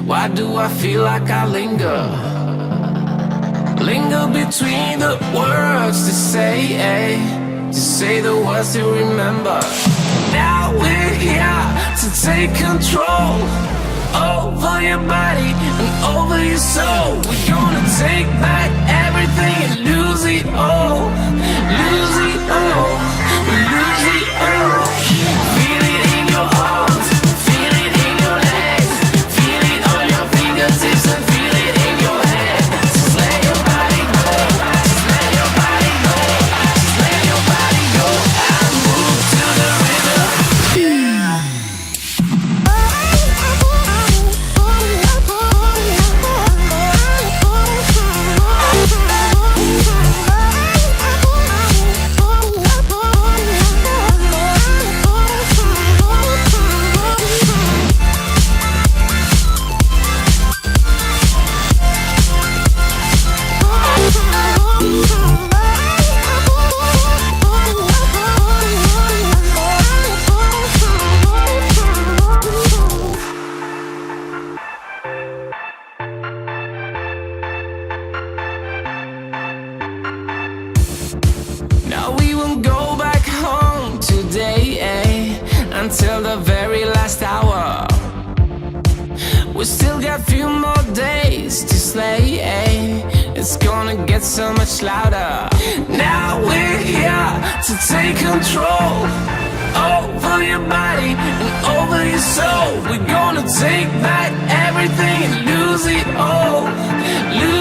Why do I feel like I linger? Linger between the words to say the words to remember. Now we're here to take control over your body and over your soul. We're gonna take back everything and lose it all. Lose it all. Lose it all. Feel it in your arms, feel it in your legs, feel it on your fingertips and feel it in your head. Just let your body go, just let your body go, just let your body go and move to the rhythm. Now we won't go back home today, until the very last hour. We still got few more days to slay, It's gonna get so much louder. Now we're here to take control over your body and over your soul. We're gonna take back everything and lose it all. Lose